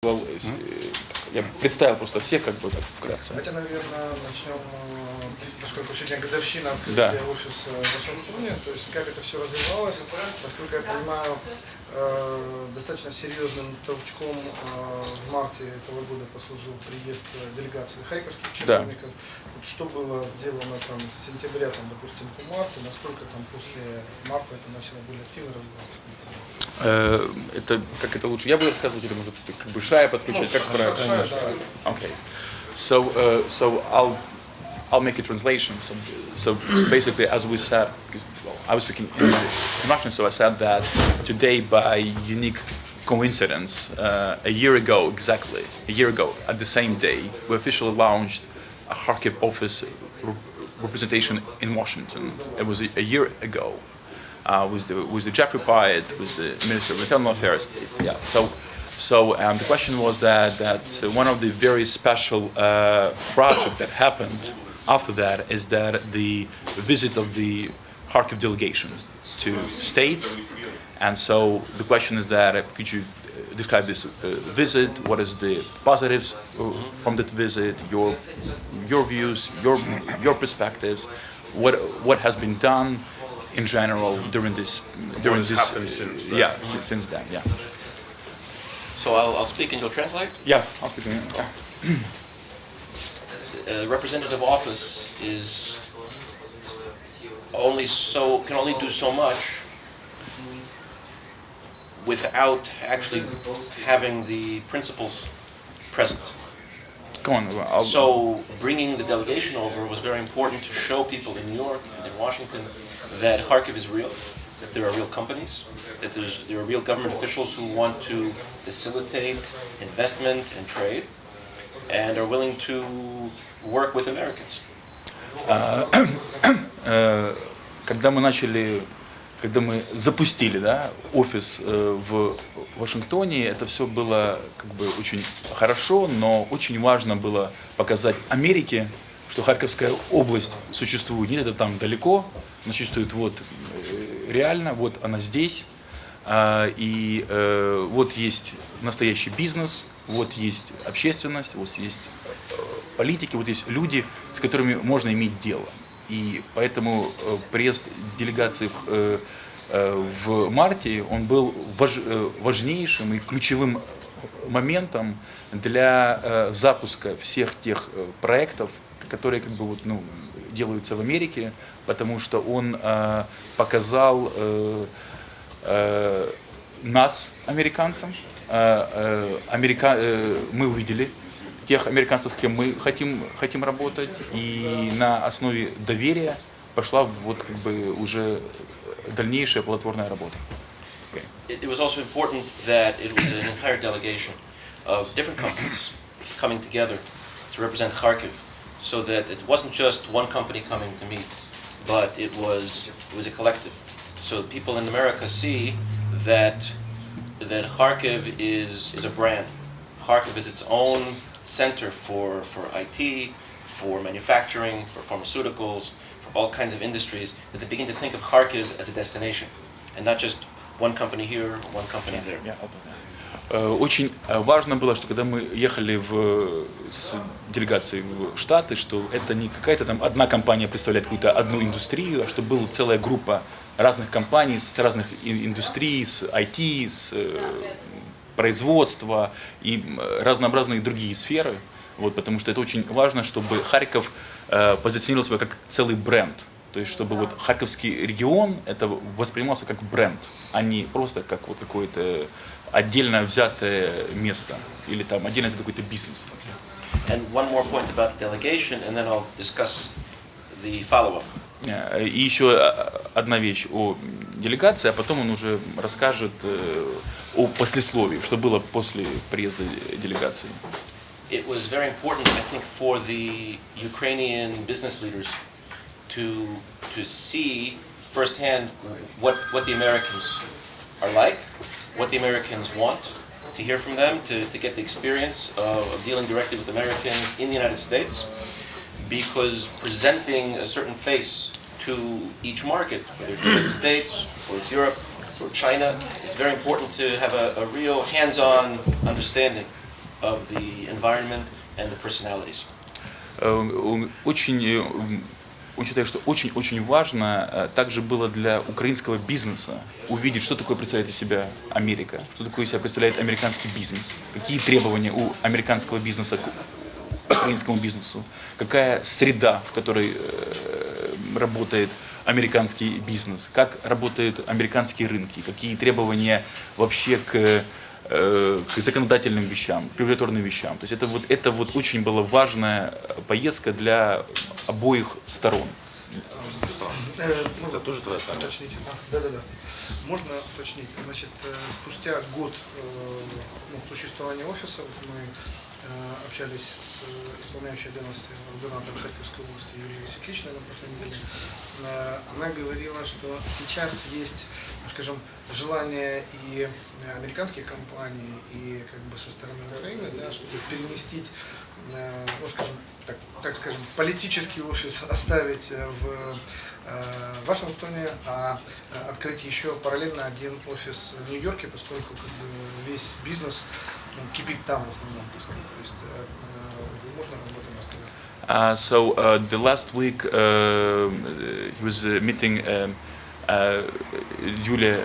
Я представил просто всех как бы так вкратце. Давайте, наверное, начнем, поскольку сегодня годовщина Да. открытия офиса в Вашингтоне, то есть как это все развивалось. Насколько я понимаю, достаточно серьезным толчком в марте этого года послужил приезд делегации харьковских чиновников. Вот что было сделано там с сентября, там, допустим, по марту, насколько там после марта это начало более активно развиваться? Это как это лучше? Я буду рассказывать или может как бы Шая подключать? Как правильно? Okay. So I'll make a translation. So basically, as we said, I was speaking in Russian, so I said that today, by unique coincidence, a year ago, at the same day, we officially launched a Kharkiv office representation in Washington. It was a year ago. With the Jeffrey Pyatt, with the Minister of Internal Affairs. Yeah. So the question was that one of the very special project that happened after that is that the visit of the Kharkiv delegation to states, and so the question is that could you describe this visit? What is the positives from that visit? Your views, your perspectives. What has been done in general during this since then, yeah. So I'll speak and you'll translate? Yeah, I'll speak. Yeah. Representative office can only do so much without actually having the principals present. Go on. So bringing the delegation over was very important to show people in New York and in Washington that Kharkiv is real, that there are real companies, that there are real government officials who want to facilitate investment and trade and are willing to work with Americans. Когда мы запустили, офис в Вашингтоне, это все было как бы очень хорошо, но очень важно было показать Америке, что Харьковская область существует не где-то там далеко, она существует вот реально, вот она здесь, и вот есть настоящий бизнес, вот есть общественность, вот есть политики, вот есть люди, с которыми можно иметь дело. И поэтому приезд делегации в марте, он был важнейшим и ключевым моментом для запуска всех тех проектов, которые как бы делаются в Америке, потому что он показал нас, американцам, мы увидели тех американцев, с кем мы хотим работать, и на основе доверия пошла вот как бы уже дальнейшая плодотворная работа. Okay. It was also important that it was an entire delegation of different companies coming together to represent Kharkiv, so that it wasn't just one company coming to meet, but it was a collective. So people in America see that Kharkiv is a brand. Kharkiv is its own center for IT, for manufacturing, for pharmaceuticals, for all kinds of industries, that they begin to think of Kharkiv as a destination, and not just one company here, one company there. Очень важно было, что когда мы ехали с делегацией в Штаты, что это не какая-то там одна компания представляет какую-то одну индустрию, а что была целая группа разных компаний с разных индустрий, с IT, с производства и разнообразные другие сферы. Вот, потому что это очень важно, чтобы Харьков позиционировал себя как целый бренд. То есть, чтобы вот Харьковский регион это воспринимался как бренд, а не просто как вот какое-то отдельно взятое место или там отдельно взятый какой-то бизнес. And one more point about the delegation, and then I'll discuss the follow-up. И еще одна вещь о делегации, а потом он уже расскажет о послесловии, что было после приезда делегации. It was very important, I think, for the Ukrainian business leaders to see firsthand what the Americans are like, what the Americans want, to hear from them, to get the experience of dealing directly with Americans in the United States, because presenting a certain face to each market, whether it's the United States, or it's Europe, or China, it's very important to have a real hands-on understanding of the environment and the personalities. Он считает, что очень-очень важно также было для украинского бизнеса увидеть, что такое представляет из себя Америка, что такое из себя представляет американский бизнес, какие требования у американского бизнеса к украинскому бизнесу, какая среда, в которой работает американский бизнес, как работают американские рынки, какие требования вообще к законодательным вещам, к регуляторным вещам. То есть это вот очень была важная поездка для обоих сторон. Это тоже твоя тема? Уточнить? Да. Можно уточнить? Значит, спустя год существования офиса мы общались с исполняющей обязанности губернатора Харьковской области Юлией Светличной на прошлой неделе. Она говорила, что сейчас есть, скажем, желание и американских компаний, и как бы со стороны Украины, да, чтобы переместить, скажем, так скажем, политический офис оставить в Вашингтоне, а открыть еще параллельно один офис в Нью-Йорке, поскольку как бы, весь бизнес кипит там в основном. То есть можно об этом рассказать? So the last week he was meeting Yulia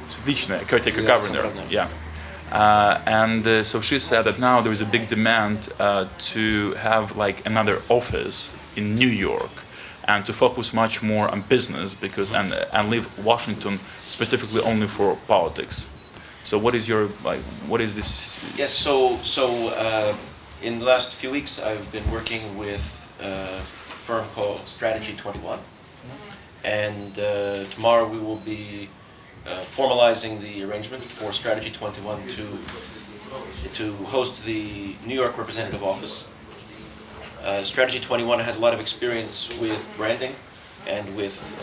Svetlichna, caretaker governor. Yeah. And so she said that now there is a big demand to have like another office in New York and to focus much more on business because and leave Washington specifically only for politics. So what is this? Yes, so in the last few weeks I've been working with a firm called Strategy 21, and tomorrow we will be formalizing the arrangement for Strategy 21 to host the New York representative office. Strategy 21 has a lot of experience with branding and with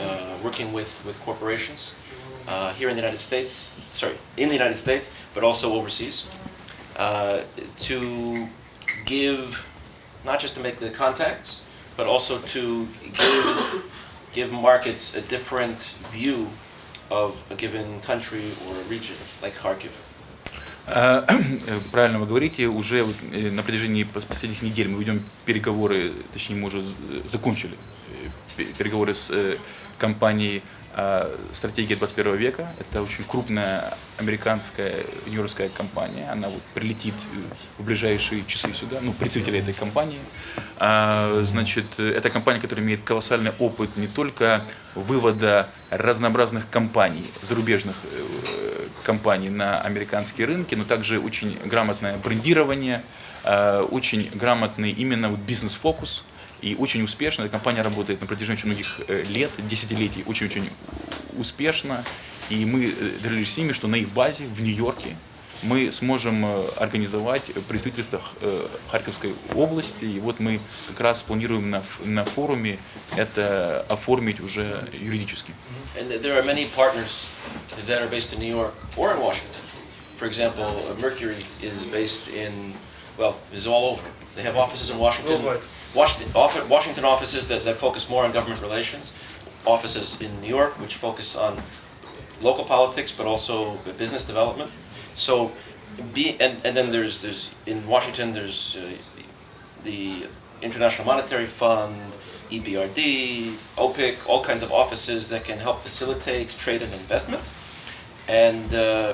working with corporations here in the United States, but also overseas, to give, not just to make the contacts, but also to give markets a different view of a given country or a region, like Kharkiv. Правильно вы говорите, уже на протяжении последних недель мы ведем переговоры, точнее мы уже закончили переговоры с компанией «Стратегия 21 века». Это очень крупная американская нью-йоркская компания. Она вот прилетит в ближайшие часы сюда, представители этой компании. Значит, это компания, которая имеет колоссальный опыт не только вывода разнообразных компаний, зарубежных компаний на американские рынки, но также очень грамотное брендирование, очень грамотный именно вот бизнес-фокус. И очень успешно. Эта компания работает на протяжении очень многих лет, десятилетий, очень-очень успешно. И мы договорились с ними, что на их базе в Нью-Йорке мы сможем организовать представительство Харьковской области. И вот мы как раз планируем на форуме это оформить уже юридически. And there are many partners that are based in New York or in Washington. For example, Mercury is based is all over. They have offices in Washington. Washington offices that focus more on government relations, offices in New York which focus on local politics but also business development. So, and then there's in Washington there's the International Monetary Fund, EBRD, OPIC, all kinds of offices that can help facilitate trade and investment. And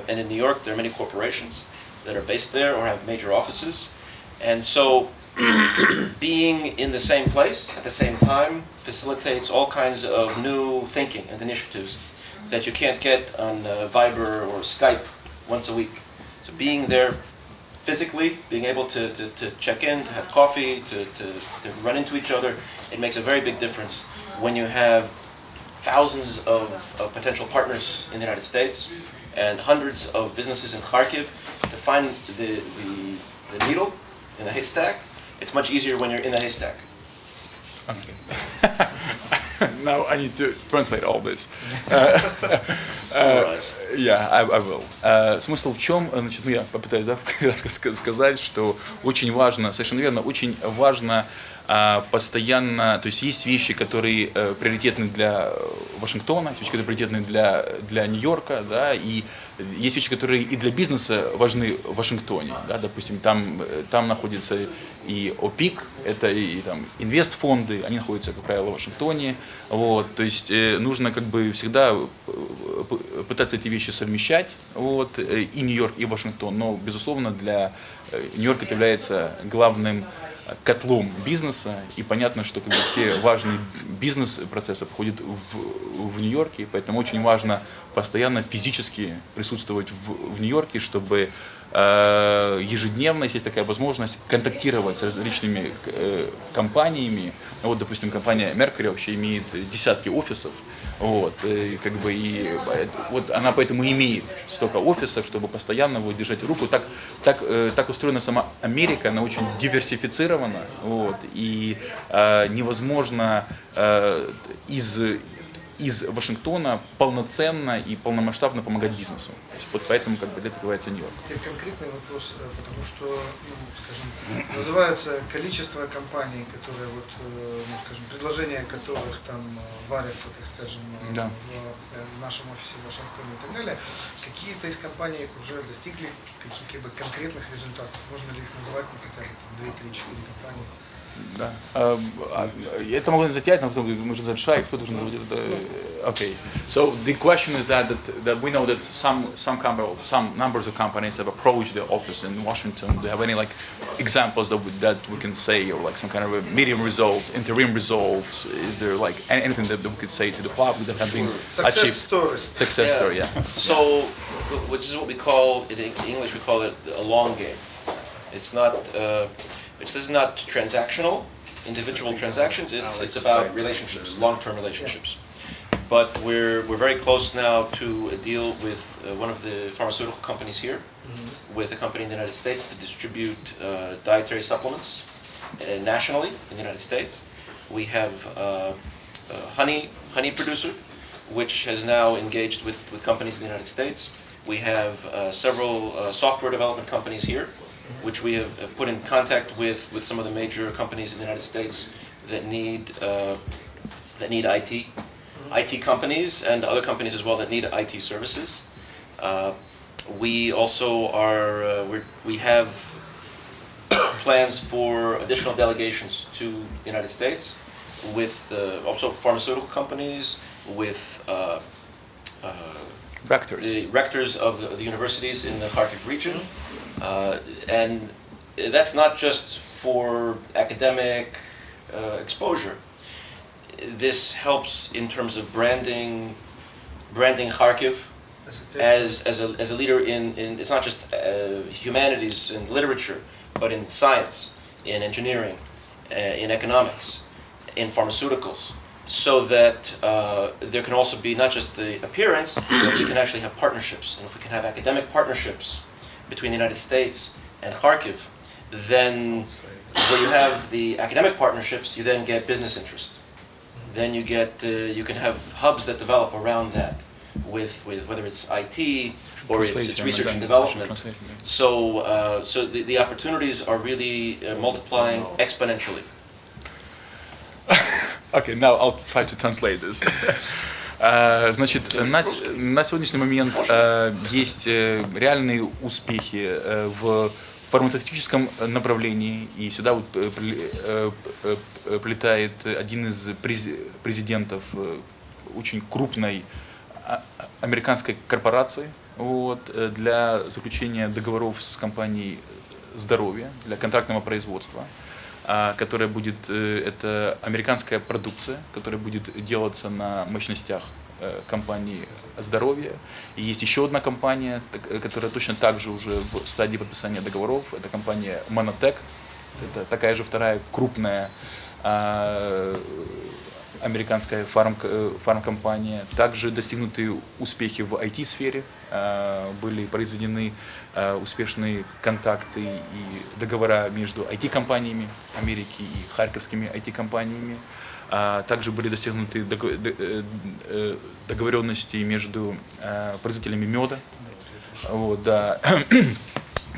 in New York there are many corporations that are based there or have major offices, and so being in the same place at the same time facilitates all kinds of new thinking and initiatives that you can't get on Viber or Skype once a week. So being there physically, being able to check in, to have coffee, to run into each other, it makes a very big difference when you have thousands of potential partners in the United States and hundreds of businesses in Kharkiv. To find the needle in the haystack, it's much easier when you're in the haystack. Okay. Now I need to translate all this. Summarize. Yeah, I will. Смысл в чем? Значит, я попытаюсь кратко сказать, что очень важно, совершенно верно, очень важно постоянно, то есть есть вещи, которые приоритетны для Вашингтона, есть вещи, которые приоритетны для Нью-Йорка, да, и есть вещи, которые и для бизнеса важны в Вашингтоне, да, допустим, там находится и ОПИК, это и там инвестфонды, они находятся, как правило, в Вашингтоне, вот, то есть нужно как бы всегда пытаться эти вещи совмещать, вот, и Нью-Йорк, и Вашингтон, но, безусловно, для Нью-Йорк это является главным котлом бизнеса, и понятно, что как бы, все важные бизнес-процессы проходят в Нью-Йорке, поэтому очень важно постоянно физически присутствовать в Нью-Йорке, чтобы ежедневно, если есть такая возможность, контактировать с различными компаниями. Вот, допустим, компания Mercury вообще имеет десятки офисов, вот, и, как бы, и вот она поэтому имеет столько офисов, чтобы постоянно вот, держать руку. Так устроена сама Америка, она очень диверсифицирована, вот, и невозможно из Вашингтона полноценно и полномасштабно помогать бизнесу. То есть, вот поэтому как бы, для этого открывается Нью-Йорк. Теперь конкретный вопрос, потому что, скажем, называется количество компаний, которые, вот, скажем, предложения которых там варятся, так скажем, да. в нашем офисе в Вашингтоне и так далее. Какие-то из компаний уже достигли каких-либо конкретных результатов? Можно ли их называть, ну, хотя бы 2, 3, 4 компании? Да. Это могу затять, но потом нужно задать шаг, кто должен называть это. Okay. So the question is that we know that some numbers of companies have approached the office in Washington. Do you have any like examples that we can say, or like some kind of a medium results, interim results? Is there like anything that we could say to the public that have been achieved? Success story, yeah. So, which is what we call in English, we call it a long game. It's not. This is not transactional, individual transactions. It's about relationships, long-term relationships. But we're very close now to a deal with one of the pharmaceutical companies here, with a company in the United States to distribute dietary supplements nationally in the United States. We have a honey producer, which has now engaged with companies in the United States. We have several software development companies here, which we have put in contact with some of the major companies in the United States that need IT companies and other companies as well that need IT services. We also we have plans for additional delegations to the United States with also pharmaceutical companies, with the rectors of the universities in the Kharkiv region. And that's not just for academic exposure. This helps in terms of branding Kharkiv as a leader in it's not just humanities and literature, but in science, in engineering, in economics, in pharmaceuticals, so that there can also be not just the appearance, but we can actually have partnerships. And if we can have academic partnerships between the United States and Kharkiv, then where you have the academic partnerships, you then get business interest. Then you can have hubs that develop around that, with whether it's IT or it's research and development. So the opportunities are really multiplying exponentially. Okay, now I'll try to translate this. Значит, на сегодняшний момент есть реальные успехи в фармацевтическом направлении, и сюда вот прилетает один из президентов очень крупной американской корпорации, вот, для заключения договоров с компанией здоровья, для контрактного производства, которая будет, это американская продукция, которая будет делаться на мощностях компании здоровья. И есть еще одна компания, которая точно так же уже в стадии подписания договоров, это компания Monotech, это такая же вторая крупная американская фармкомпания. Также достигнуты успехи в IT-сфере, были произведены успешные контакты и договора между IT-компаниями Америки и харьковскими IT-компаниями. Также были достигнуты договоренности между производителями меда. Вот, да.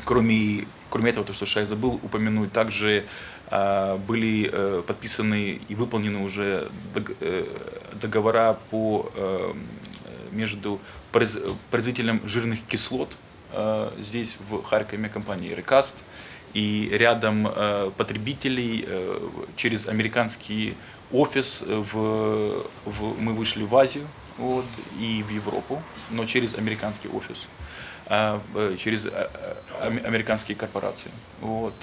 Кроме кроме этого, то, что Шай забыл упомянуть, также были подписаны и выполнены уже договора между производителем жирных кислот здесь в Харькове, компании Recast, и рядом потребителей через американский офис мы вышли в Азию вот, и в Европу, но через американский офис, через американские корпорации. Вот.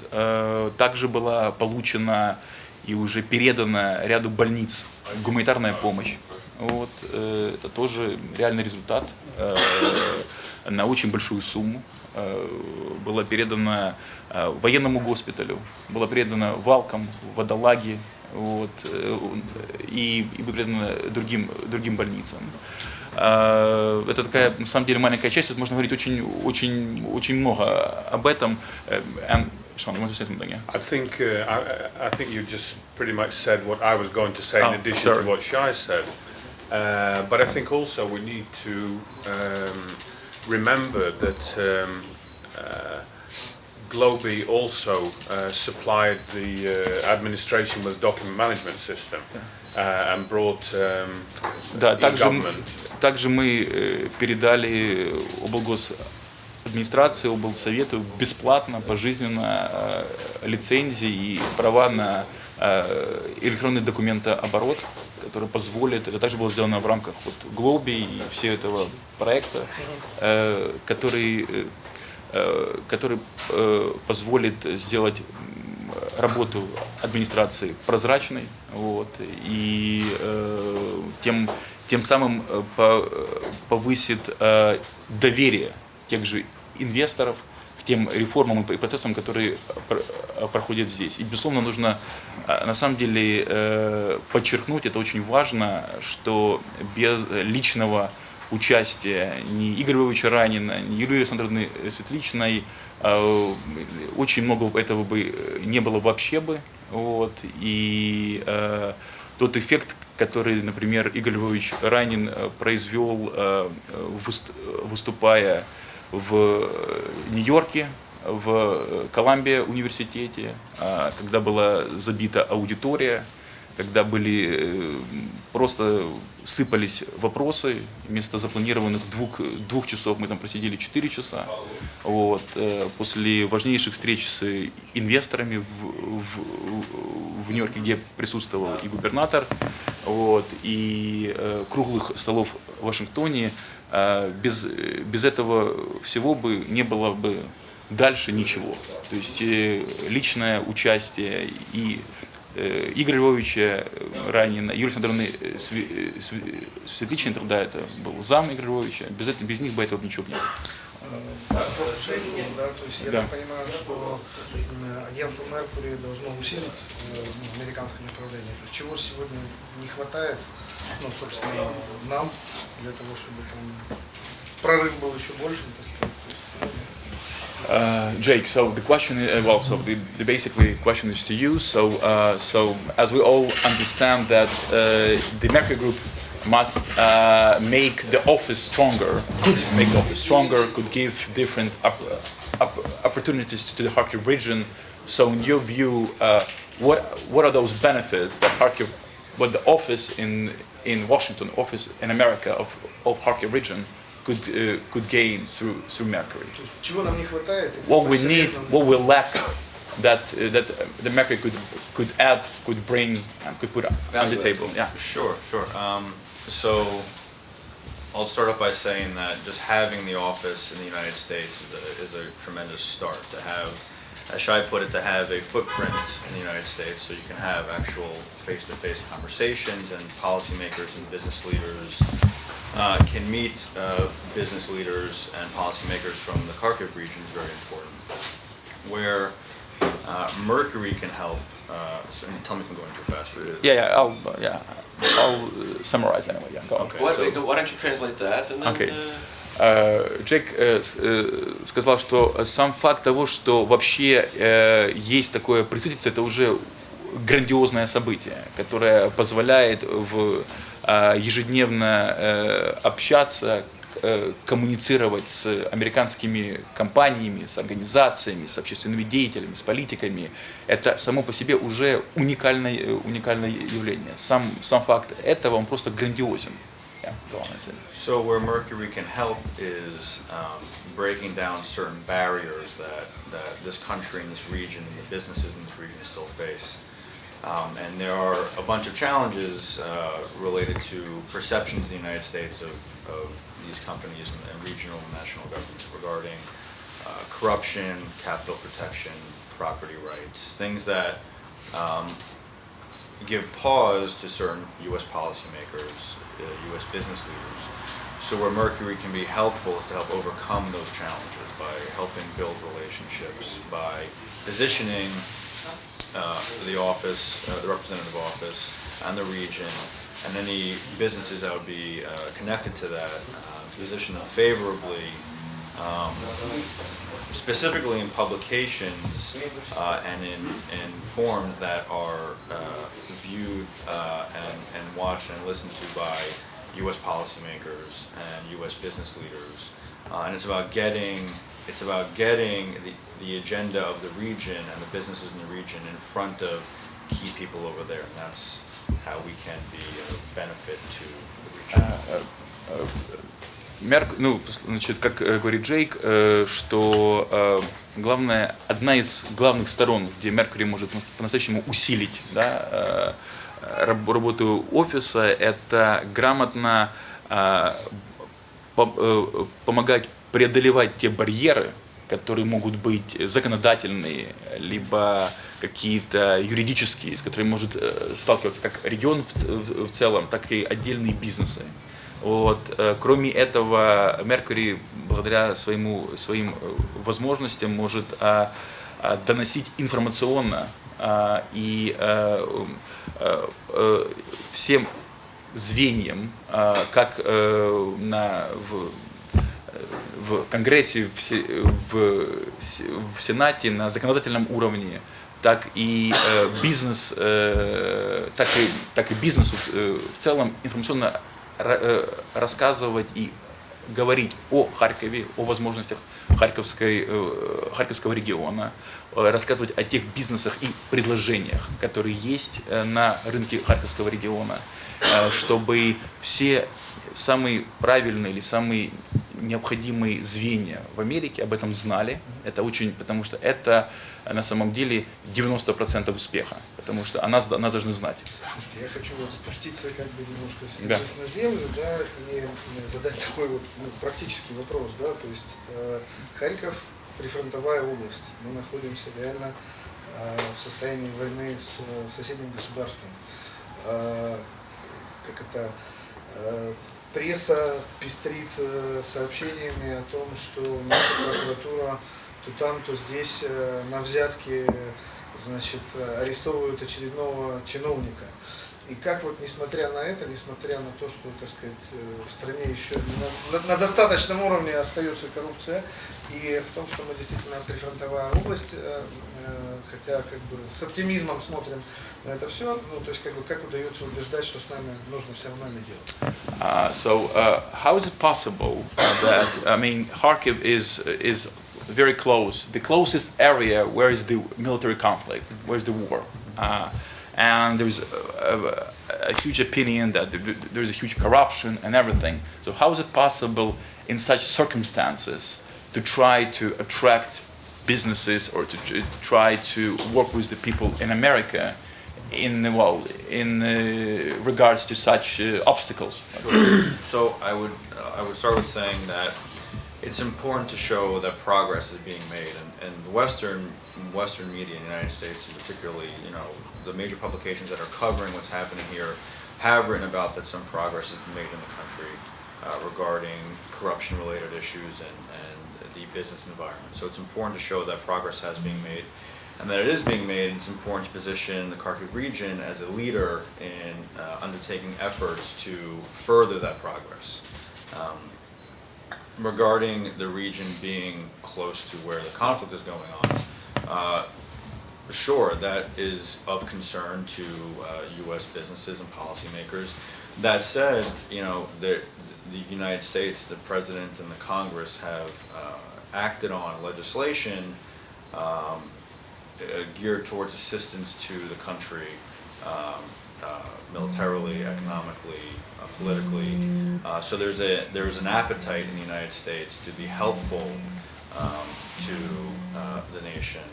Также была получена и уже передана ряду больниц гуманитарная помощь. Вот. Это тоже реальный результат на очень большую сумму. Была передана военному госпиталю, была передана Валкам, Водолаге, вот, и передана другим больницам. Это такая, на самом деле, маленькая часть, можно говорить очень много об этом. Sean, you want to say something? Yeah? I think you just pretty much said what I was going to say in addition to what Shai said. But I think also we need to remember that Globy also supplied the administration with a document management system and brought e-government. Также мы передали облгосадминистрации, облсовету бесплатно, пожизненно лицензии и права на электронный документооборот, который позволит, это также было сделано в рамках Globy и всего этого проекта, который позволит сделать работу администрации прозрачной, вот, и тем самым повысит доверие тех же инвесторов к тем реформам и процессам, которые проходят здесь. И, безусловно, нужно на самом деле подчеркнуть, это очень важно, что без личного участия ни Игоря Львовича Ранина, ни Юлии Александровны Светличной очень много этого бы не было вообще бы. Вот, и тот эффект, который, например, Игорь Львович Ранин произвел, выступая в Нью-Йорке, в Колумбия университете, когда была забита аудитория, когда просто сыпались вопросы, вместо запланированных двух часов мы там просидели 4 часа. Вот. После важнейших встреч с инвесторами в Нью-Йорке, где присутствовал и губернатор, вот, и круглых столов в Вашингтоне, без этого всего бы не было бы дальше ничего. То есть личное участие и Игоря Львовича Ранина, Юлии Александровны Светличной, тогда это был зам Игоря Львовича, без них бы этого ничего не было. Да, то есть я так понимаю, что агентство Меркурий должно усилить американское направление. То есть чего сегодня не хватает, ну, собственно, нам, для того, чтобы там прорыв был еще большим, так сказать. Jake, so the question, the basically question is to you. So as we all understand that the Mercury Group must make the office stronger, could make the office stronger, could give different opportunities to the Kharkiv region. So in your view, what are those benefits that Kharkiv, what the office in Washington, office in America of Kharkiv region could gain through Mercury? What we need, what we lack, that the Mercury could add, could bring, and could put on the table. Yeah. Sure. So I'll start off by saying that just having the office in the United States is a tremendous start. To have, as Shai put it, to have a footprint in the United States, so you can have actual face-to-face conversations, and policymakers and business leaders can meet business leaders and policymakers from the Kharkiv region is very important. Where Mercury can help. So tell me if I'm going too fast. I'll summarize anyway. Yeah, go on. Okay, why don't you translate that? And then, okay. Джек сказал, что сам факт того, что вообще есть такое представительство, это уже грандиозное событие, которое позволяет ежедневно общаться коммуницировать с американскими компаниями, с организациями, с общественными деятелями, с политиками, это само по себе уже уникальное явление. Сам факт этого, он просто грандиозен. So where Mercury can help is breaking down certain barriers that this country and this region and the businesses in this region still face. And there are a bunch of challenges related to perceptions in the United States of these companies and regional and national governments regarding corruption, capital protection, property rights, things that give pause to certain U.S. policymakers, U.S. business leaders. So where Mercury can be helpful is to help overcome those challenges by helping build relationships, by positioning the office, the representative office, and the region, and any businesses that would be connected to that, position them favorably, specifically in publications and in forms that are viewed and watched and listened to by U.S. policymakers and U.S. business leaders, and it's about getting the agenda of the region and the businesses in the region in front of key people over there, and that's how we can be of benefit to the region. Значит, как говорит Джейк, что одна из главных сторон, где Mercury может по-настоящему усилить, да, работу офиса, это грамотно помогать преодолевать те барьеры, которые могут быть законодательные, либо какие-то юридические, с которыми может сталкиваться как регион в целом, так и отдельные бизнесы. Вот. Кроме этого, Mercury, благодаря своим возможностям, может доносить информационно и всем звеньям, как в Конгрессе, в Сенате, на законодательном уровне, так и бизнесу в целом информационно рассказывать и говорить о Харькове, о возможностях Харьковского региона, рассказывать о тех бизнесах и предложениях, которые есть на рынке Харьковского региона, чтобы все самые правильные или самые необходимые звенья в Америке об этом знали. Это очень, потому что это на самом деле 90% успеха, потому что о нас должны знать. Слушайте, я хочу вот спуститься как бы немножко на землю, да, и задать такой вот практический вопрос, да, то есть Харьков прифронтовая область, мы находимся реально в состоянии войны с соседним государством. Пресса пестрит сообщениями о том, что наша прокуратура то там, то здесь на взятки, значит, арестовывают очередного чиновника. И как вот, несмотря на это, несмотря на то, что, так сказать, в стране еще на достаточном уровне остается коррупция, и в том, что мы действительно прифронтовая область, хотя как бы с оптимизмом смотрим на это все, ну, то есть как удается убеждать, что с нами нужно все равно это делать? So how is it possible that, I mean, Kharkiv is very close, the closest area where is the military conflict, where is the war? And there's a huge opinion that there's a huge corruption and everything. So how is it possible in such circumstances to try to attract businesses or to try to work with the people in America in regards to such obstacles? Sure. So I would start with saying that it's important to show that progress is being made, and Western media in the United States, and particularly, you know, the major publications that are covering what's happening here have written about that some progress has been made in the country regarding corruption-related issues and the business environment. So it's important to show that progress has been made, and that it is being made. It's important to position the Kharkiv region as a leader in undertaking efforts to further that progress. Regarding the region being close to where the conflict is going on, sure, that is of concern to U.S. businesses and policymakers. That said, the United States, the President and the Congress have acted on legislation geared towards assistance to the country militarily, economically, politically. So there's an appetite in the United States to be helpful to the nation,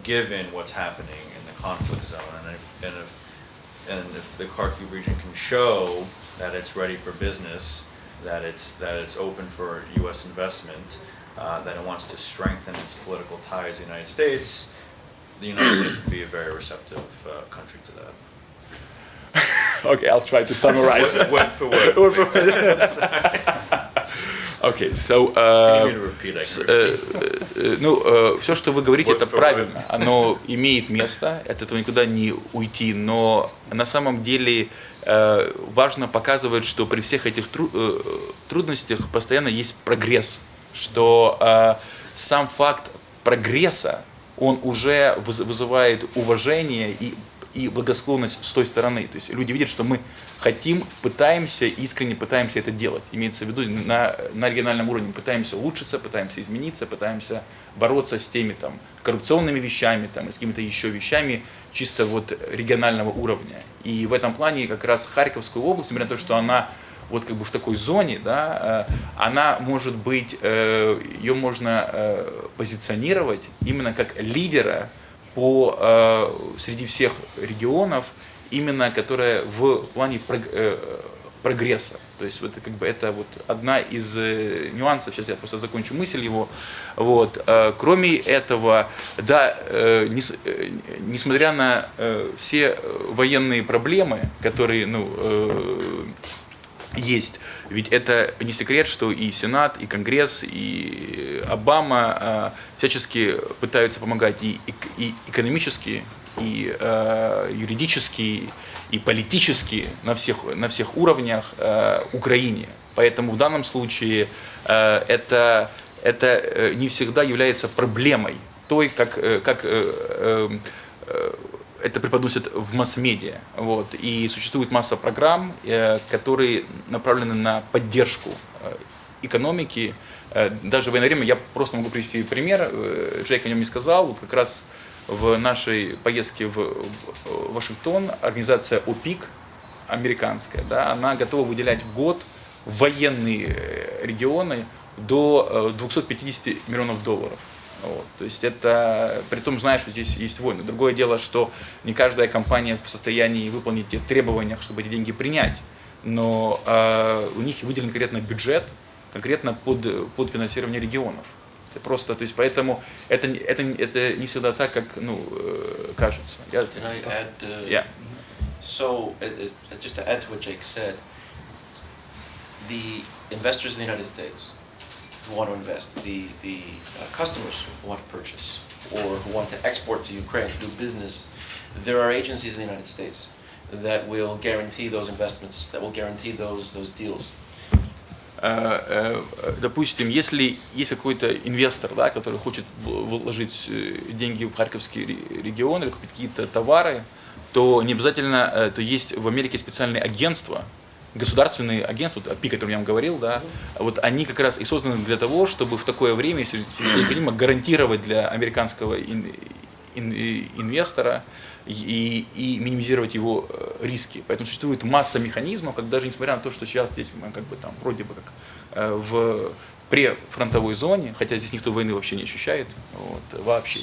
given what's happening in the conflict zone. And if the Kharkiv region can show that it's ready for business, that it's open for U.S. investment, that it wants to strengthen its political ties to the United States would be a very receptive country to that. Okay, I'll try to summarize. Word for word. Okay, so, все, что вы говорите, это правильно, оно имеет место, от этого никуда не уйти, но на самом деле важно показывать, что при всех этих трудностях постоянно есть прогресс, что сам факт прогресса, он уже вызывает уважение и благосклонность с той стороны. То есть люди видят, что мы хотим, пытаемся, искренне пытаемся это делать. Имеется в виду на региональном уровне пытаемся улучшиться, пытаемся измениться, пытаемся бороться с теми там, коррупционными вещами, там, и с какими-то еще вещами чисто вот регионального уровня. И в этом плане как раз Харьковская область, несмотря на то, что она вот как бы в такой зоне, да, она может быть, ее можно позиционировать именно как лидера среди всех регионов, именно которая в плане прогресса. То есть вот, как бы, это вот одна из нюансов, сейчас я просто закончу мысль его. Вот. Кроме этого, да, несмотря на все военные проблемы, которые есть, ведь это не секрет, что и Сенат, и Конгресс, и Обама всячески пытаются помогать и экономически, и юридически, и политически на всех уровнях Украине. Поэтому в данном случае это не всегда является проблемой той, как это преподносят в масс-медиа. Вот. И существует масса программ, которые направлены на поддержку экономики. Даже в военное время, я просто могу привести пример, Джейк о нем не сказал, вот как раз в нашей поездке в Вашингтон организация ОПИК, американская, да, она готова выделять в год в военные регионы до $250 миллионов. Вот. То есть это, при том, знаешь, что здесь есть войны. Другое дело, что не каждая компания в состоянии выполнить те требования, чтобы эти деньги принять, но у них выделен конкретно бюджет, конкретно под финансирование регионов. Это просто, то есть поэтому это не всегда так, как кажется. Can I add? Yeah. So, just to add to what Jake said, the investors in the United States who want to invest, the customers who want to purchase or who want to export to Ukraine, to do business, there are agencies in the United States that will guarantee those investments, that will guarantee those deals. Допустим, если есть какой-то инвестор, да, который хочет вложить деньги в Харьковский регион или купить какие-то товары, то не обязательно, то есть в Америке специальные агентства, государственные агентства, вот ОПИК, о котором я вам говорил, да, вот они как раз и созданы для того, чтобы в такое время, если необходимо, гарантировать для американского инвестора и минимизировать его риски. Поэтому существует масса механизмов, как даже несмотря на то, что сейчас здесь мы как бы там вроде бы как в префронтовой зоне, хотя здесь никто войны вообще не ощущает, вот, вообще.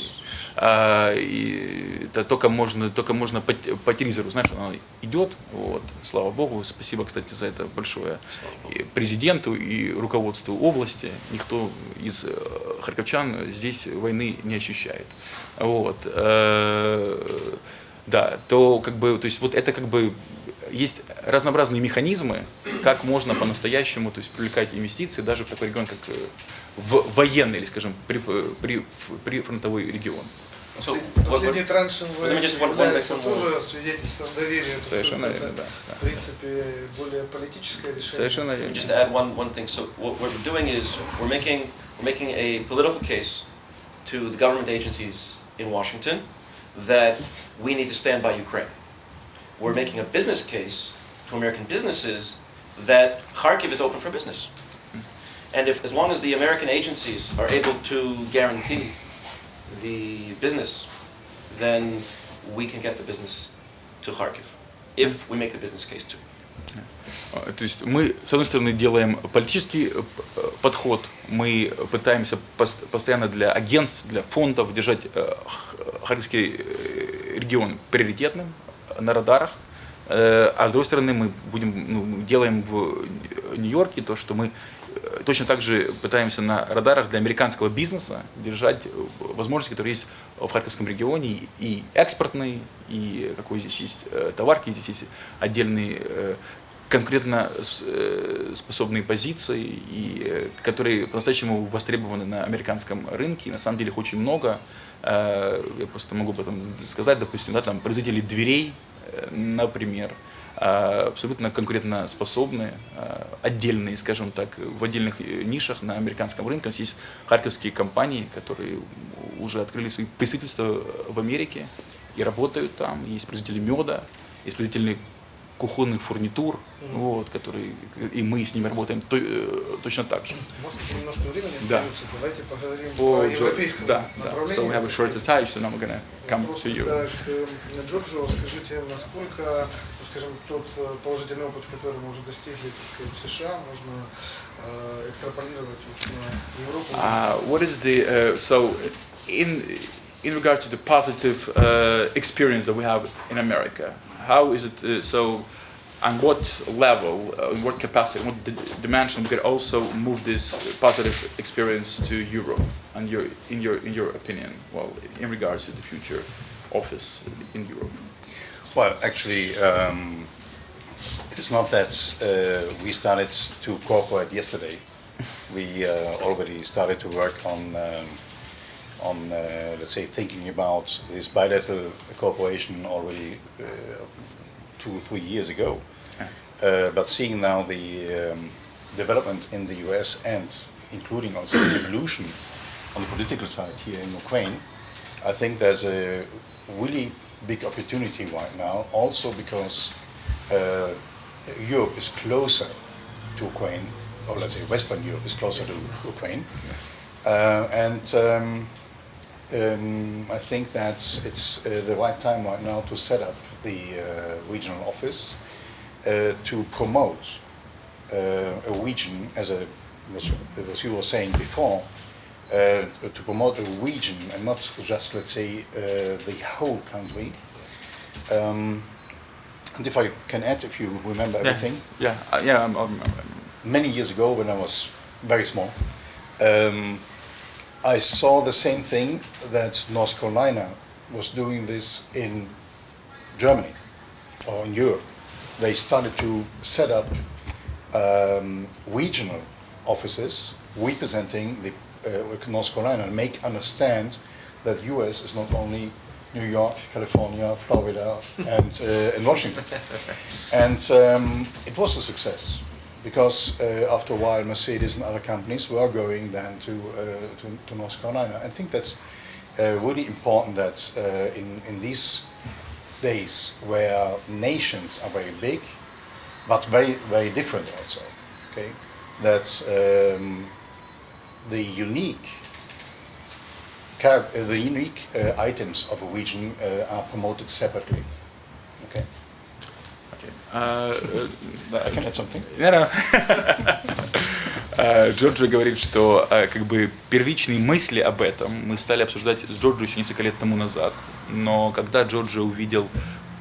И это только можно по телевизору, знаешь, она идет, вот, слава богу, спасибо, кстати, за это большое и президенту и руководству области, никто из харьковчан здесь войны не ощущает, вот, да, то как бы, то есть вот это как бы есть разнообразные механизмы, как можно по-настоящему, то есть привлекать инвестиции даже в такой регион, как в военный, или, скажем, прифронтовой регион. Последний тренд ШНВ является тоже свидетельством доверия. Совершенно верно, да. В принципе, более политическое решение. Совершенно верно. Just to add one thing, so what we're doing is we're making a political case to the government agencies in Washington that we need to stand by Ukraine. We're making a business case to American businesses that Kharkiv is open for business. And as long as the American agencies are able to guarantee the business, then we can get the business to Kharkiv, if we make the business case too. То есть мы, с одной стороны, делаем политический подход, мы пытаемся постоянно для агентств, для фондов держать Харьковский регион приоритетным на радарах, а с другой стороны мы делаем в Нью-Йорке то, что мы точно так же пытаемся на радарах для американского бизнеса держать возможности, которые есть в Харьковском регионе, и экспортные, и какой здесь есть товар, какие здесь есть отдельные конкретно способные позиции, и которые по-настоящему востребованы на американском рынке. И на самом деле их очень много. Я просто могу об этом сказать. Допустим, да, там производители дверей, например, абсолютно конкурентоспособные, отдельные, скажем так, в отдельных нишах на американском рынке. У нас есть харьковские компании, которые уже открыли свои представительства в Америке и работают там. Есть производители меда, есть производители кухонных фурнитур, вот, которые, и мы с ними работаем точно так же. У нас немножко времени Да. остается, давайте поговорим По по европейскому направлению. So we have a short time, so now we're gonna come to you. Так, Джорджо, скажите, насколько, скажем, тот положительный опыт, который мы уже достигли, так сказать, в США, можно экстраполировать на Европу? What is the so in regards to the positive experience that we have in America? How is it so? On what level, in what capacity, what dimension we could also move this positive experience to Europe? And in your opinion, well, in regards to the future office in Europe. Well, actually, it is not that we started to cooperate yesterday. We already started to work on let's say, thinking about this bilateral cooperation already 2 or 3 years ago. But seeing now the development in the US and including also the evolution on the political side here in Ukraine, I think there's a really big opportunity right now, also because Europe is closer to Ukraine, or let's say Western Europe is closer to Ukraine. I think that it's the right time right now to set up the regional office to promote a region, as you were saying before, to promote a region and not just, let's say, the whole country. And if I can add, if you remember everything. Yeah, I'll remember. Many years ago, when I was very small, I saw the same thing that North Carolina was doing this in Germany or in Europe. They started to set up regional offices representing the North Carolina and make understand that US is not only New York, California, Florida, and Washington. And it was a success, because after a while Mercedes and other companies were going then to North Carolina. I think that's really important that in these days where nations are very big, but very, very different also, okay, that the unique items of a region are promoted separately. Okay. I can add something. Джорджо говорит, что как бы первичные мысли об этом мы стали обсуждать с Джорджо еще несколько лет тому назад. Но когда Джорджо увидел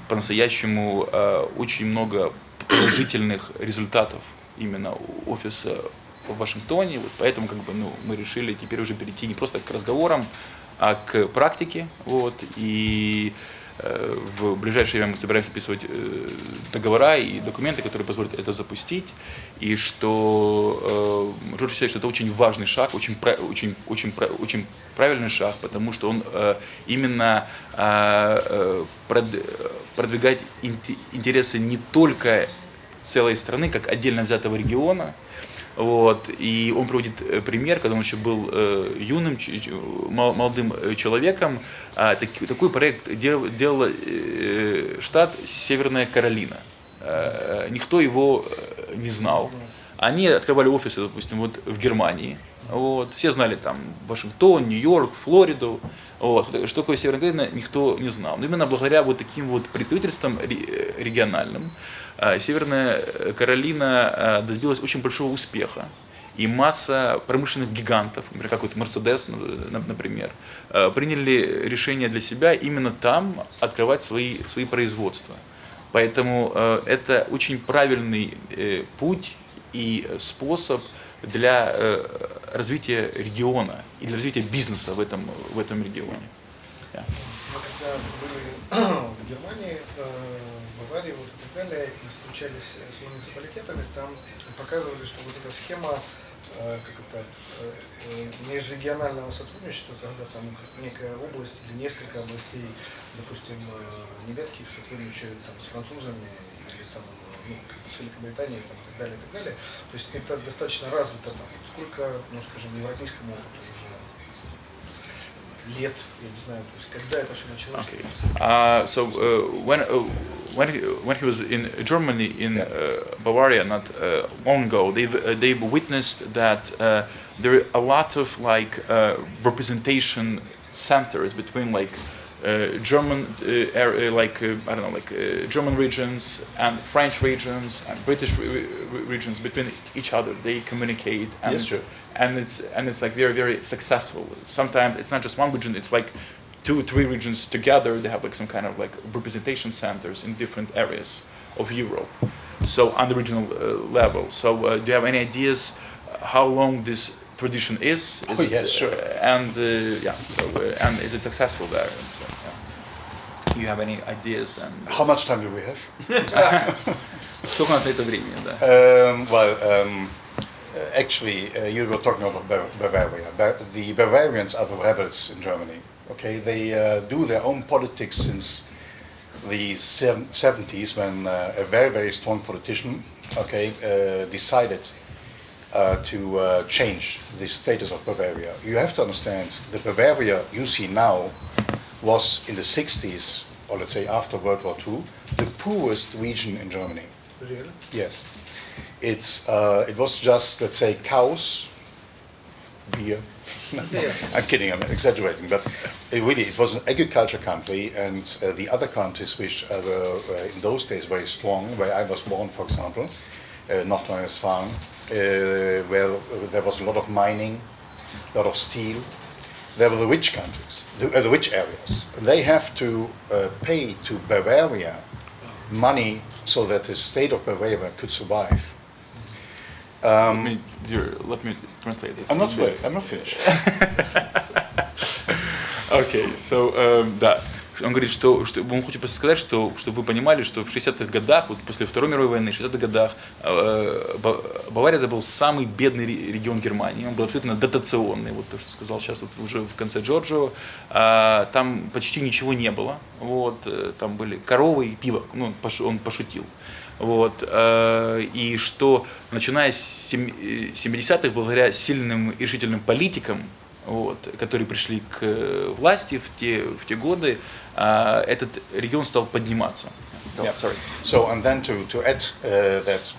по-настоящему очень много положительных результатов именно офиса в Вашингтоне, вот поэтому как бы, мы решили теперь уже перейти не просто к разговорам, а к практике. Вот, и в ближайшее время мы собираемся подписывать договора и документы, которые позволят это запустить. И что Джордж считает, что это очень важный шаг, очень правильный шаг, потому что он именно продвигает интересы не только целой страны, как отдельно взятого региона. Вот. И он приводит пример, когда он еще был юным, молодым человеком. Такой проект делал штат Северная Каролина. Никто его не знал. Они открывали офисы, допустим, вот в Германии. Вот. Все знали там Вашингтон, Нью-Йорк, Флориду. Вот. Что такое Северная Каролина, никто не знал. Но именно благодаря вот таким вот представительствам региональным Северная Каролина добилась очень большого успеха. И масса промышленных гигантов, например, как вот Мерседес, например, приняли решение для себя именно там открывать свои производства. Поэтому это очень правильный путь и способ для развития региона и для развития бизнеса в этом регионе. Yeah. Мы когда были в Германии, в Баварии вот, и так далее, и встречались с муниципалитетами, там показывали, что вот эта схема межрегионального сотрудничества, когда там некая область или несколько областей, допустим, немецких сотрудничают там, с французами или там, с Великобританией там, и так далее, то есть это достаточно развито там, сколько, скажем, европейскому опыту уже лет, я не знаю, то есть когда это все началось. Okay. So when he was in Germany, in Bavaria, not long ago, they've witnessed that there are a lot of like representation centers between like German German regions and French regions and British regions between each other. They communicate and yes, sure. and it's like very, very successful. Sometimes it's not just one region, it's like 2-3 regions together. They have like some kind of like representation centers in different areas of Europe. So on the regional level. So do you have any ideas how long this tradition is? Yes, sure. And and is it successful there? And so, yeah. Do you have any ideas? And How much time do we have? Сколько у нас на это времени, да? Actually, you were talking about Bavaria. The Bavarians are the rebels in Germany. Okay, they do their own politics since the 70s, when a very, very strong politician, decided to change the status of Bavaria. You have to understand, the Bavaria you see now was in the 60s, or let's say after World War II, the poorest region in Germany. Really? Yes. It was just, let's say, cows, beer. I'm kidding, I'm exaggerating, but it was an agriculture country, and the other countries which were in those days very strong, where I was born, for example, North Rhine-Westphalia, where there was a lot of mining, a lot of steel. They were the rich countries, the rich areas. They have to pay to Bavaria money so that the state of Bavaria could survive. Let me translate this. I'm not finished. Okay, so, да. Он говорит, что он хочет просто сказать, что чтобы вы понимали, что в 60-х годах, вот после Второй мировой войны, в 60-х годах Бавария это был самый бедный регион Германии, он был абсолютно дотационный, вот то, что сказал сейчас вот уже в конце Джорджио, там почти ничего не было, вот, там были коровы и пиво, ну, он пошутил. Вот, и что, начиная с 70-х, благодаря сильным и решительным политикам, вот, которые пришли к власти в те годы, этот регион стал подниматься. Yeah. Sorry. So, and then to add that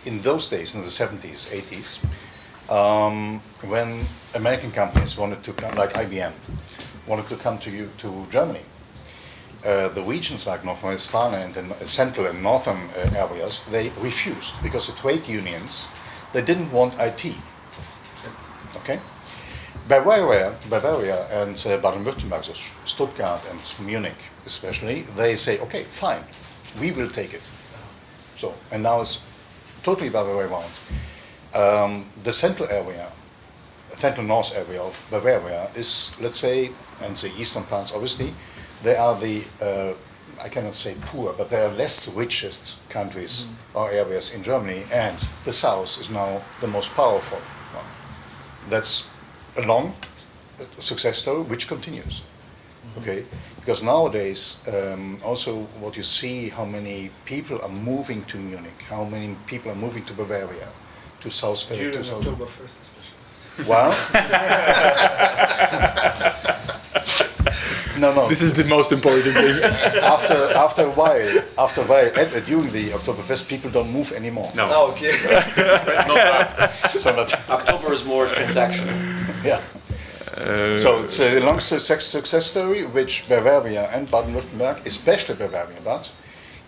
in those days, in the 70s, 80s, when American companies wanted to come, like IBM, wanted to come to Germany, the regions like North Rhine-Westphalia and the central and northern areas, they refused because the trade unions, they didn't want IT. Okay, Bavaria and Baden-Württemberg, so Stuttgart and Munich especially, they say, okay, fine, we will take it. So, and now it's totally the other way around. The central north area of Bavaria is, let's say, and the eastern parts, obviously, they are the, I cannot say poor, but they are less richest countries or areas in Germany, and the south is now the most powerful one. That's a long success story which continues. Okay, because nowadays also what you see, how many people are moving to Munich, how many people are moving to Bavaria, to South. During to South. Oktoberfest especially. Well, no. This is the most important thing. After a while, during the Oktoberfest, people don't move anymore. No, Ah, okay. not after. So that, October is more transactional. yeah. So it's a long success story, which Bavaria and Baden-Württemberg, especially Bavaria, but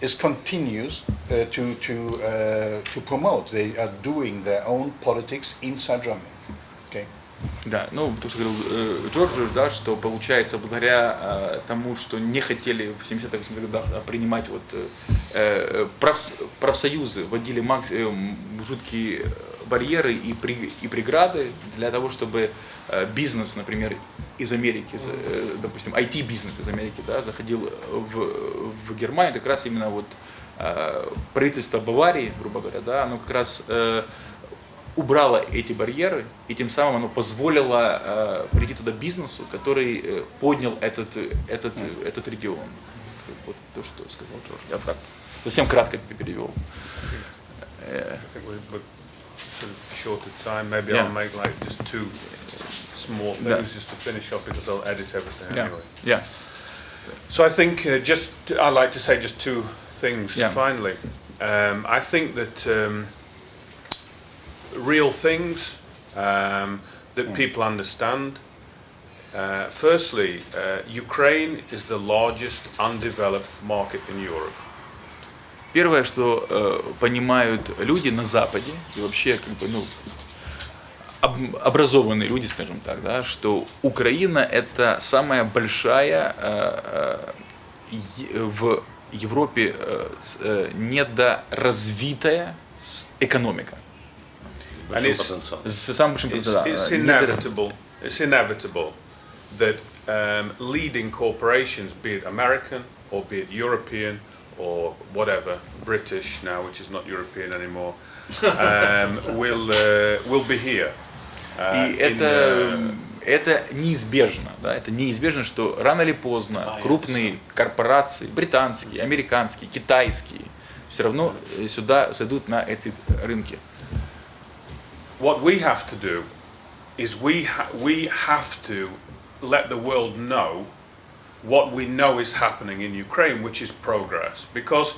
is continues to promote. They are doing their own politics inside Germany. Okay. Да, ну, то, что говорил Джорджу, да, что получается благодаря тому, что не хотели в 70-х, 80-х годах принимать вот профсоюзы, вводили жуткие барьеры и преграды для того, чтобы бизнес, например, из Америки, допустим, IT-бизнес из Америки, да, заходил в Германию, как раз именно вот правительство Баварии, грубо говоря, да, оно как раз убрало эти барьеры, и тем самым оно позволило прийти туда бизнесу, который поднял этот регион. Вот то, что сказал Джордж. Я так совсем кратко перевел. I think we're sort of short of time. Maybe Yeah. I'll make like just two small things just to finish off because I'll edit everything Yeah. anyway. Yeah. So I think I'd like to say just two things Yeah. finally. I think that real things that people understand. Firstly, Ukraine is the largest undeveloped market in Europe. Первое, что понимают люди на Западе, и вообще как бы, образованные люди, скажем так, да, что Украина это самая большая в Европе недоразвитая экономика. And it's С самым большим потенциалом. It's inevitable that leading corporations, be it American or be it European or whatever, British now, which is not European anymore, will be here. И это неизбежно, да, это неизбежно, что рано или поздно крупные корпорации, британские, американские, китайские, все равно сюда зайдут на эти рынки. What we have to do is we have to let the world know what we know is happening in Ukraine, which is progress. Because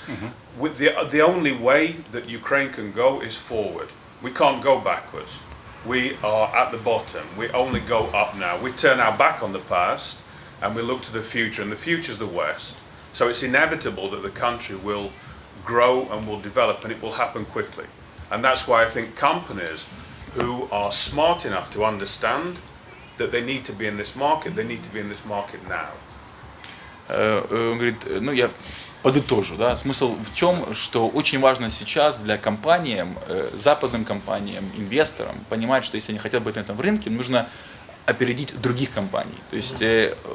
with the only way that Ukraine can go is forward. We can't go backwards. We are at the bottom. We only go up now. We turn our back on the past and we look to the future, and the future is the West. So it's inevitable that the country will grow and will develop, and it will happen quickly. And that's why I think companies who are smart enough to understand that they need to be in this market, they need to be in this market now. Он говорит, ну я подытожу, да, смысл в чем, что очень важно сейчас для компаниям, западным компаниям, инвесторам понимать, что если они хотят быть на этом рынке, нужно опередить других компаний. То есть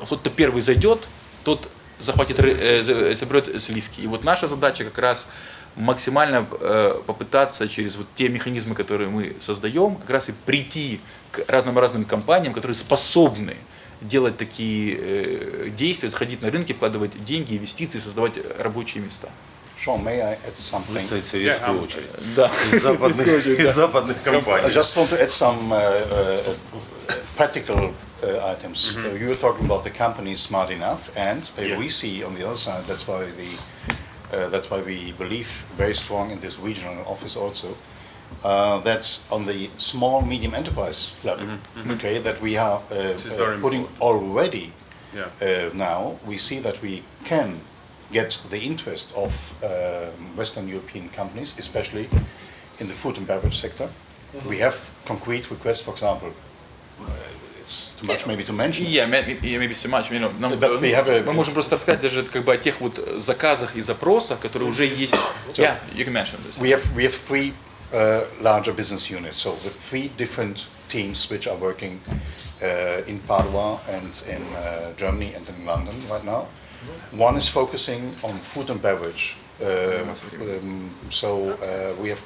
кто-то первый зайдет, тот захватит, соберет сливки. И вот наша задача как раз максимально попытаться через вот те механизмы, которые мы создаем, как раз и прийти к разным компаниям, которые способны делать такие действия, заходить на рынки, вкладывать деньги, инвестиции, создавать рабочие места. Sean, may I add something? Стоит советскую очередь. Да. Из западных I компаний. just want to add some practical items. You were talking about the companies smart enough, and we see on the other side. That's why we believe very strong in this regional office also. That on the small medium enterprise level, okay, that we are putting already now. We see that we can get the interest of Western European companies, especially in the food and beverage sector. We have concrete requests, for example. It's too much maybe to mention. Yeah, maybe so much. But we have мы можем просто рассказать даже как бы о тех вот заказах и запросах, которые уже есть. Yeah, you can mention this. We have three larger business units, so with three different teams which are working in Padua and in Germany and in London right now. One is focusing on food and beverage. So we have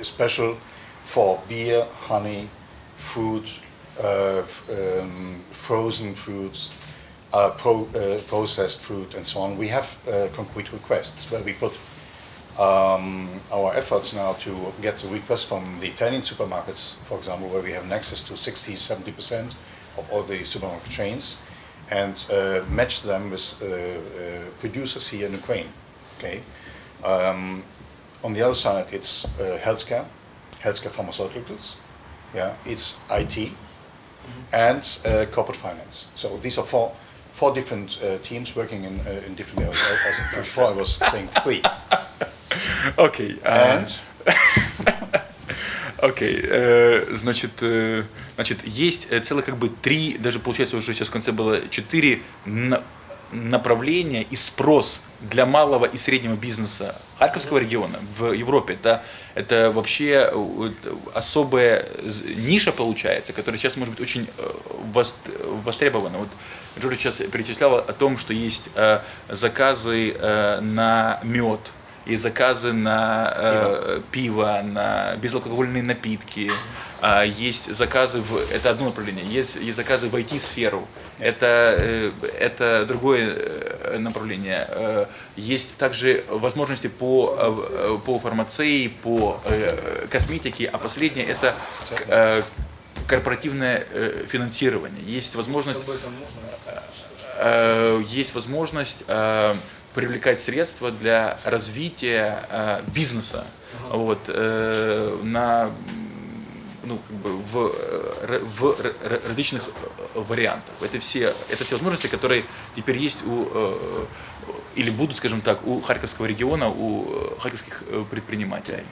a special for beer, honey, fruit, frozen fruits, processed fruit and so on. We have concrete requests where we put our efforts now to get the requests from the Italian supermarkets, for example, where we have an access to 60-70% of all the supermarket chains, and match them with producers here in Ukraine. Okay. On the other side, it's healthcare pharmaceuticals, it's IT, and corporate finance. So these are four different teams working in different areas. Before I was saying three. Окей. And Окей. Значит, есть целых как бы три, даже получается уже сейчас в конце было 4 направления и спрос для малого и среднего бизнеса Харьковского региона в Европе. Это вообще особая ниша получается, которая сейчас может быть очень востребована. Вот Джордж сейчас перечислял о том, что есть заказы на мед, есть заказы на пиво, на безалкогольные напитки, есть заказы это одно направление, есть заказы в IT-сферу, это другое направление. Есть также возможности по фармации, по косметике, а последнее это корпоративное финансирование. Есть возможность привлекать средства для развития бизнеса в различных вариантах. Это все возможности, которые теперь есть или будут, скажем так, у Харьковского региона, у харьковских предпринимателей.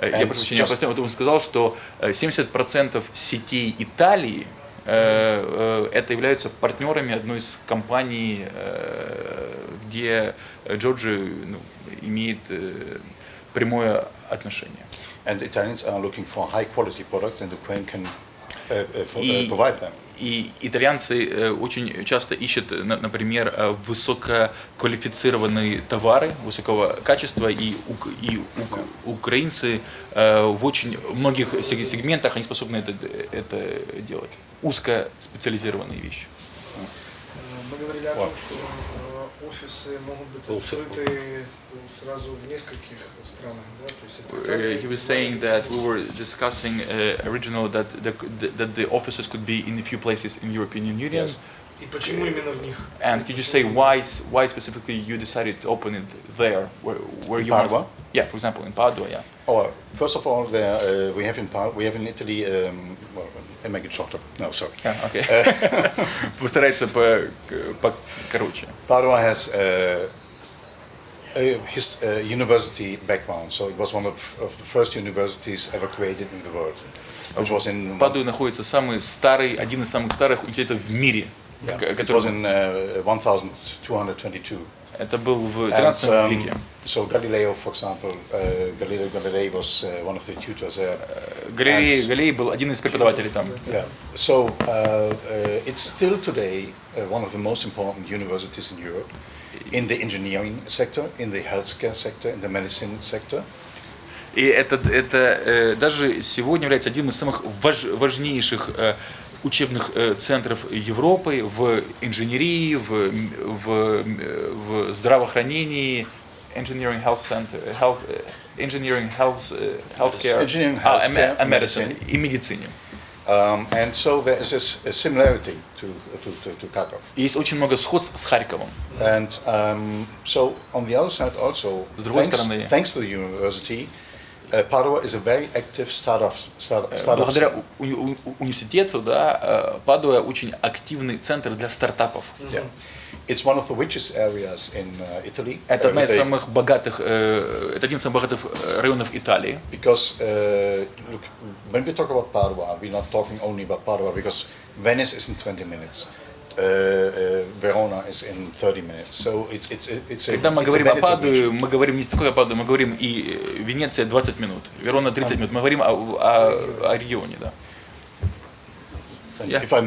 Я прошу прощения, вот он сказал, что 70% сетей Италии это являются партнерами одной из компаний, где Джорджи имеет прямое отношение. And Italians are looking for high quality products, and Ukraine can provide them. И итальянцы очень часто ищут, например, высококвалифицированные товары высокого качества, и украинцы в очень многих сегментах они способны это делать. Узкоспециализированные вещи. Мы говорили о том, что офисы могут быть открыты сразу в нескольких странах, да? He was saying that we were discussing originally that the offices could be in a few places in European Union. Yes. И почему именно в них? And could you say why specifically you decided to open it there, where you Padua? want? Yeah, for example, in Padua, yeah. Oh, first of all, we have in Italy. I make it shorter. No, sorry. Yeah, okay. Постарается покороче. Padua has his university background, so it was one of the first universities ever created in the world. Which was in В Падуе находится один из самых старых университетов в мире. It was in 1222. Это был в 13 веке. So Galileo, for example, Galilei was one of the tutors there. Галилей был один из преподавателей там. Yeah. So it's still today one of the most important universities in Europe, in the engineering sector, in the healthcare sector, in the medicine sector. И это даже сегодня является одним из самых важнейших учебных центров Европы в инженерии, в здравоохранении, engineering, healthcare, and medicine, и медицине. And so there is a similarity to Kharkov. Есть очень много сходств с Харьковом. And so on the other side also, thanks to the university, Padua is a very active startup. Благодаря университету, Падуа очень активный центр для стартапов. Yeah. It's one of the richest areas in Italy. Это один из самых богатых районов Италии. Because look, when we talk about Padua, we're not talking only about Padua, because Venice is in 20 minutes. Verona is in 30 minutes. So it's Когда мы говорим о Падуе, мы говорим не только о Падуе, мы говорим и Венеция 20 минут, Верона 30 минут. Мы говорим о регионе, да. If I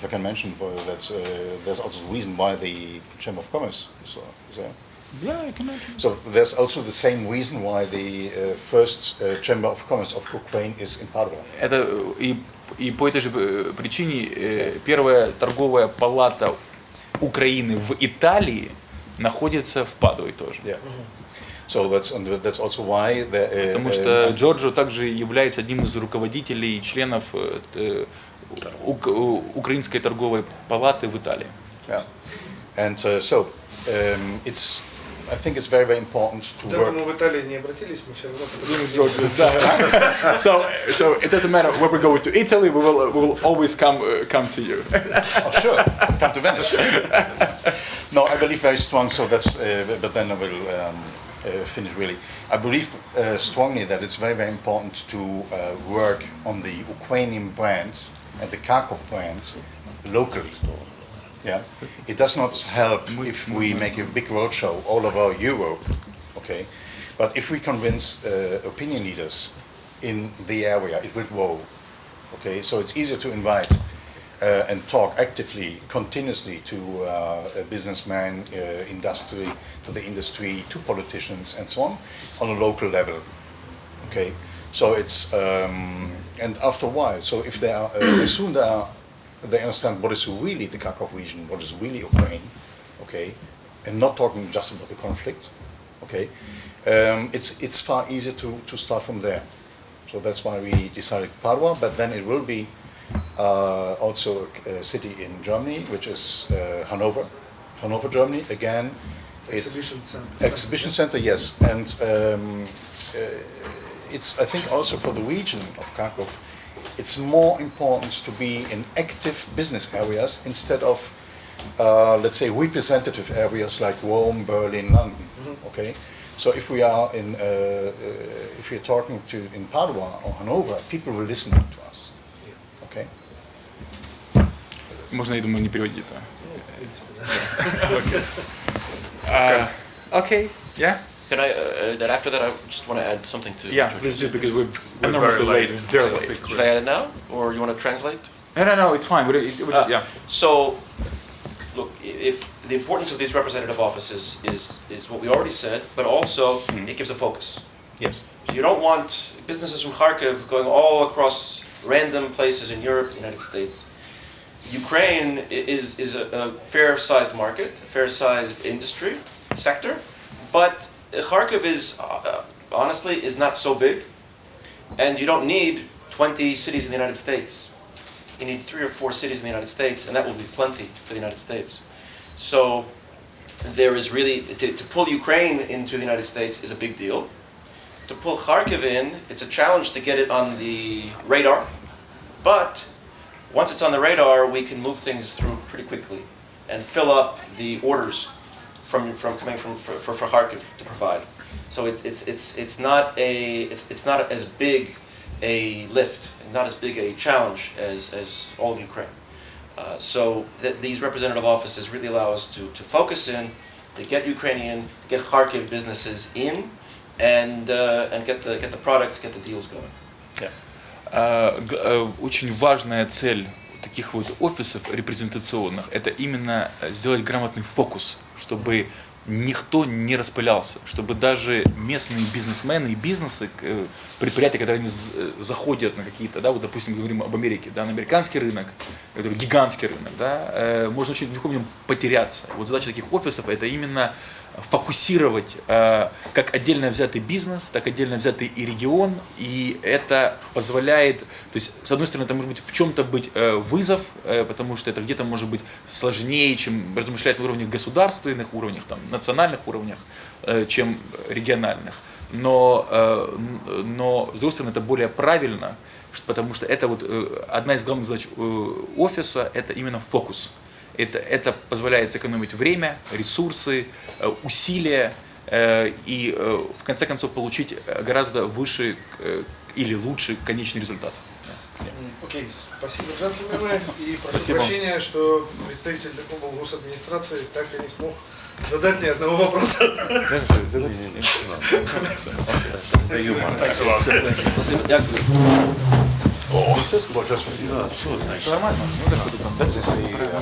can mention that there's also the reason why the Chamber of Commerce is there. Yeah, I can imagine. So there's also the same reason why the first Chamber of Commerce of Ukraine is in Padua. И по этой же причине первая торговая палата Украины в Италии находится в Падуе тоже. Yeah. So that's also why Потому что Джорджо также является одним из руководителей и членов Украинской торговой палаты в Италии. yeah. And it's I think it's very important to Даже work. мы в Италии не обратились, мы все равно So it doesn't matter where we go to Italy, we will always come to you. Oh, sure, come to Venice. No, I believe very strong. So that's, but then I will finish really. I believe strongly that it's very, very important to work on the Ukrainian brand and the Kharkov brand locally. Yeah, it does not help if we make a big roadshow all over Europe, okay? But if we convince opinion leaders in the area, it will grow, okay? So it's easier to invite and talk actively, continuously to businessmen, industry, to the industry, to politicians, and so on a local level, okay? So it's and after a while, so if they are as soon they understand what is really the Kharkov region, what is really Ukraine, okay, and not talking just about the conflict, okay, it's far easier to start from there. So that's why we decided Padua, but then it will be also a city in Germany, which is Hanover, Germany. Again, exhibition center, yes, and it's I think also for the region of Kharkov. It's more important to be in active business areas instead of, let's say, representative areas like Rome, Berlin, London. Okay, so if we are if we're talking in Padua or Hanover, people will listen to us. Okay. Можно, я думаю, не переводить это. Okay. Yeah. Can I, that after that, I just want to add something to. Yeah, please do, because we're enormously late. Very late. Should I add it now, or you want to translate? No, it's fine. Yeah. So, look, if the importance of these representative offices is what we already said, but also it gives a focus. Yes. You don't want businesses from Kharkiv going all across random places in Europe, the United States. Ukraine is a fair-sized market, a fair-sized industry sector, but Kharkiv is honestly not so big, and you don't need 20 cities in the United States. You need 3 or 4 cities in the United States, and that will be plenty for the United States. So there is really, to pull Ukraine into the United States is a big deal. To pull Kharkiv in, it's a challenge to get it on the radar, but once it's on the radar, we can move things through pretty quickly and fill up the orders from coming for Kharkiv to provide. So it's not as big a lift, not as big a challenge as all of Ukraine. So these representative offices really allow us to focus in, to get Ukrainian, to get Kharkiv businesses in, and get the products, get the deals going. Yeah. Очень важная цель таких вот офисов репрезентационных — это именно сделать грамотный фокус, чтобы никто не распылялся, чтобы даже местные бизнесмены и бизнесы, предприятия, когда они заходят на какие-то, да, вот, допустим, говорим об Америке, да, на американский рынок, это гигантский рынок, да, можно очень легко в нем потеряться. Вот задача таких офисов — это именно фокусировать как отдельно взятый бизнес, так отдельно взятый и регион, и это позволяет, то есть, с одной стороны, это может быть в чем-то быть вызов, потому что это где-то может быть сложнее, чем размышлять на уровнях государственных уровнях, там, национальных уровнях, чем региональных, но с другой стороны, это более правильно, потому что это вот одна из главных задач офиса — это именно фокус. Это позволяет сэкономить время, ресурсы, усилия и в конце концов получить гораздо выше или лучше конечный результат. Окей, спасибо, джентльмены. И прошу прощения, что представитель облгосадминистрации так и не смог задать ни одного вопроса. Нормально.